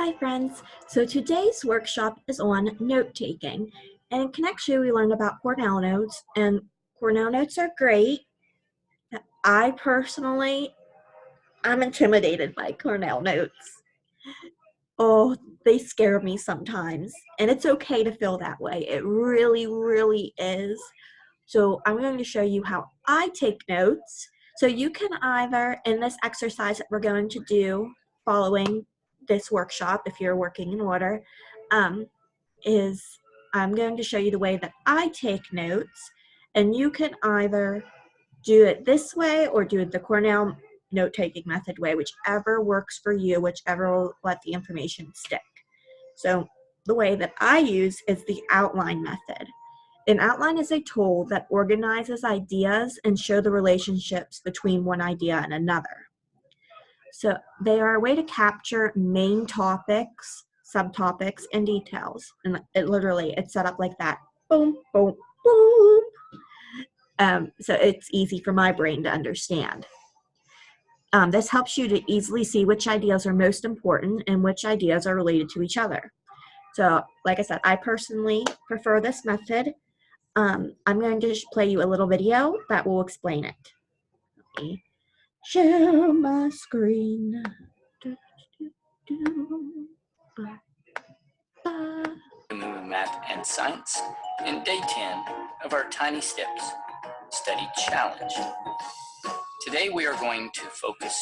Hi friends, so today's workshop is on note-taking, and in Connect2 we learned about Cornell notes, and Cornell notes are great. I personally, I'm intimidated by Cornell notes. Oh, they scare me sometimes, and it's okay to feel that way. It really, really is. So I'm going to show you how I take notes. So you can either, in this exercise that we're going to do following this workshop, if you're working in order, is I'm going to show you the way that I take notes, and you can either do it this way or do it the Cornell note-taking method way, whichever works for you, whichever will let the information stick. So the way that I use is the outline method. An outline is a tool that organizes ideas and shows the relationships between one idea and another. So they are a way to capture main topics, subtopics, and details. And it's set up like that. Boom, boom, boom. So it's easy for my brain to understand. This helps you to easily see which ideas are most important and which ideas are related to each other. So, like I said, I personally prefer this method. I'm going to play you a little video that will explain it. Okay. Share my screen. Math and Science, and day 10 of our Tiny Steps Study Challenge. Today we are going to focus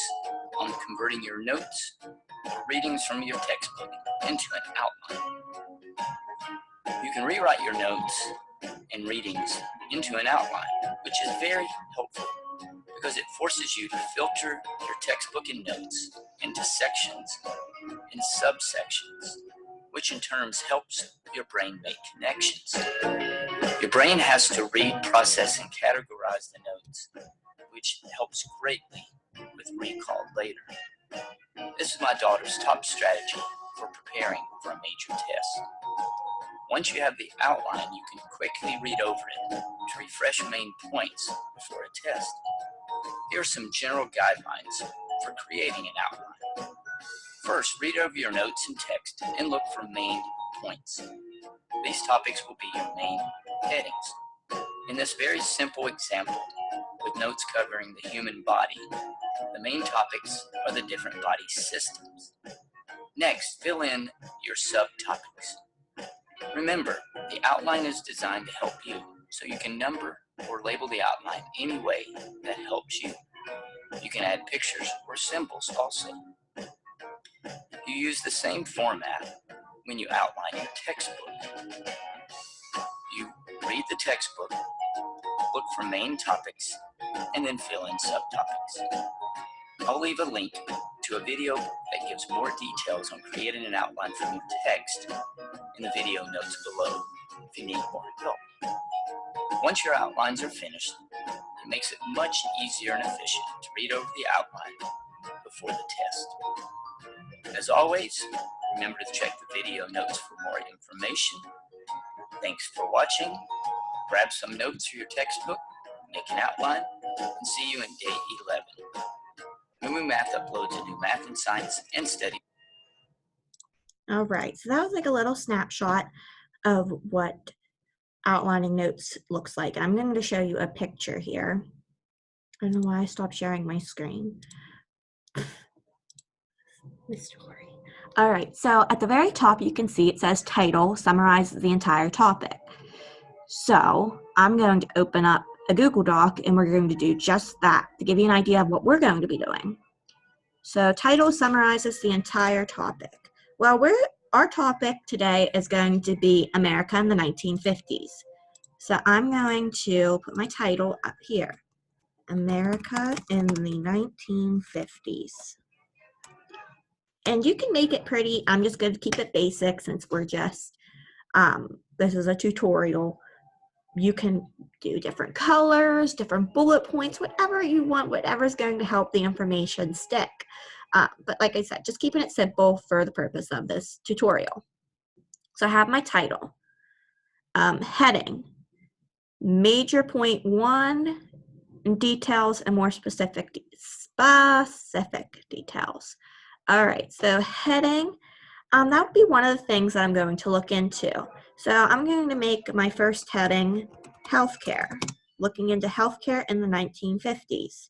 on converting your notes or readings from your textbook into an outline. You can rewrite your notes and readings into an outline, which is very helpful because it forces you to filter your textbook and notes into sections and subsections, which in turn helps your brain make connections. Your brain has to read, process, and categorize the notes, which helps greatly with recall later. This is my daughter's top strategy for preparing for a major test. Once you have the outline, you can quickly read over it to refresh main points before a test. Here are some general guidelines for creating an outline. First, read over your notes and text and look for main points. These topics will be your main headings. In this very simple example, with notes covering the human body, the main topics are the different body systems. Next, fill in your subtopics. Remember, the outline is designed to help you, so you can number or label the outline any way that helps you. You can add pictures or symbols also. You use the same format when you outline your textbook. You read the textbook, look for main topics, and then fill in subtopics. I'll leave a link to a video that gives more details on creating an outline from your text in the video notes below if you need more help. Once your outlines are finished, it makes it much easier and efficient to read over the outline before the test. As always, remember to check the video notes for more information. Thanks for watching. Grab some notes for your textbook, make an outline, and see you in day 11. Moo Math uploads a new math and science and study. All right, so that was like a little snapshot of what outlining notes looks like. I'm going to show you a picture here. I don't know why I stopped sharing my screen. Mystery. All right, so at the very top you can see it says title, summarizes the entire topic. So I'm going to open up a Google Doc and we're going to do just that to give you an idea of what we're going to be doing. So title summarizes the entire topic. Well, our topic today is going to be America in the 1950s. So I'm going to put my title up here, America in the 1950s. And you can make it pretty. I'm just going to keep it basic since we're just, this is a tutorial. You can do different colors, different bullet points, whatever you want, whatever's going to help the information stick. But like I said, just keeping it simple for the purpose of this tutorial. So I have my title. Heading, major point 1, details and more specific details. All right, so heading, That would be one of the things that I'm going to look into. So I'm going to make my first heading healthcare, looking into healthcare in the 1950s.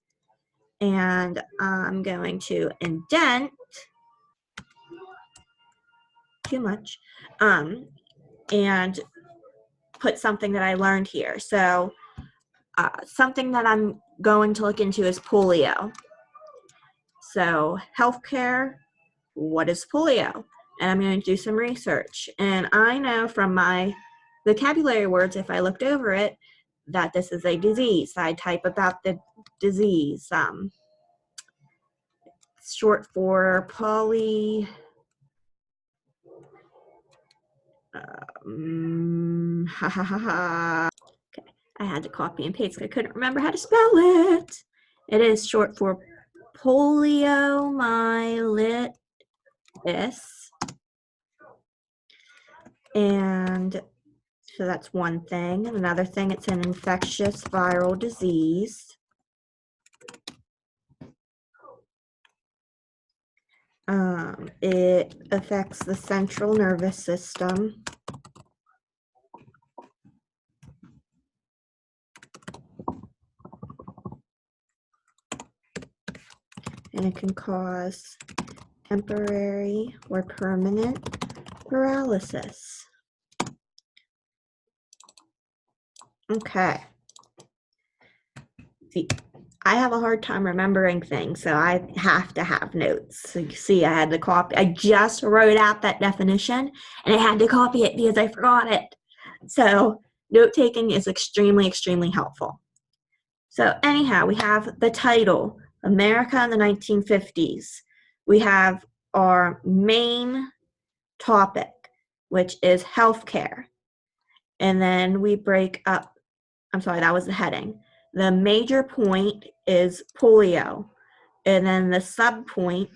And I'm going to indent too much and put something that I learned here. So something that I'm going to look into is polio. So healthcare, what is polio? And I'm going to do some research. And I know from my vocabulary words, if I looked over it, that this is a disease. I type about the disease. Short for poly. Okay, I had to copy and paste. I couldn't remember how to spell it. It is short for poliomyelitis. And so that's one thing. And another thing, it's an infectious viral disease. It affects the central nervous system. And it can cause temporary or permanent paralysis. Okay. See, I have a hard time remembering things, so I have to have notes. So you see, I had to copy. I just wrote out that definition, and I had to copy it because I forgot it. So note-taking is extremely, extremely helpful. So anyhow, we have the title, America in the 1950s. We have our main topic, which is healthcare. And then we break up, I'm sorry, that was the heading. The major point is polio. And then the subpoints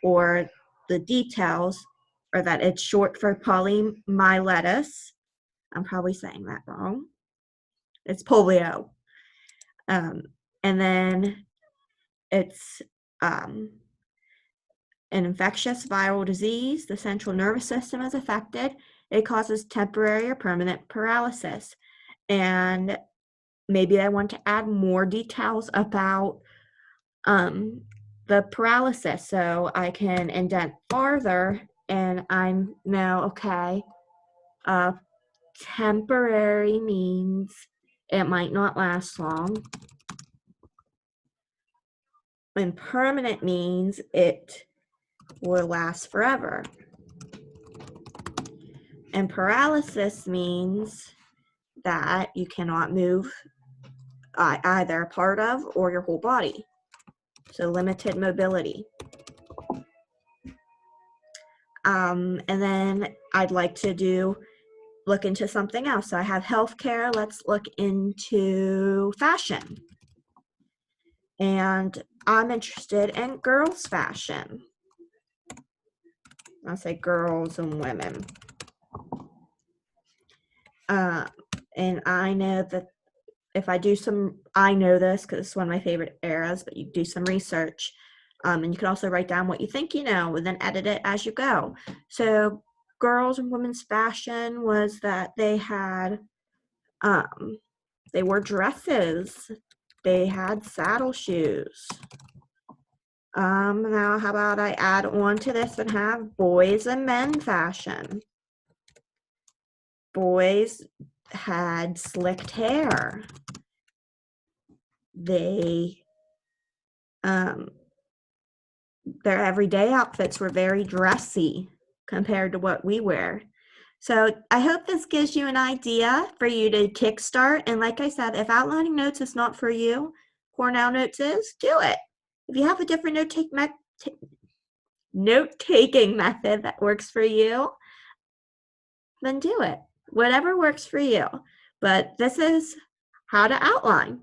or the details are that it's short for poliomyelitis. I'm probably saying that wrong. It's polio. And then it's an infectious viral disease. The central nervous system is affected. It causes temporary or permanent paralysis. And maybe I want to add more details about the paralysis so I can indent farther and I know, okay, temporary means it might not last long. And permanent means it will last forever. And paralysis means that you cannot move either a part of or your whole body. So limited mobility. And then I'd like to look into something else. So I have healthcare. Let's look into fashion. And I'm interested in girls' fashion. I'll say girls and women. And I know that if I do I know this because it's one of my favorite eras, but you do some research. And you can also write down what you think you know and then edit it as you go. So girls and women's fashion was that they had, they wore dresses. They had saddle shoes. Now how about I add on to this and have boys and men fashion. Boys had slicked hair. They, their everyday outfits were very dressy compared to what we wear. So I hope this gives you an idea for you to kickstart. And like I said, if outlining notes is not for you, Cornell Notes is, do it. If you have a different note-taking method that works for you, then do it. Whatever works for you. But this is how to outline.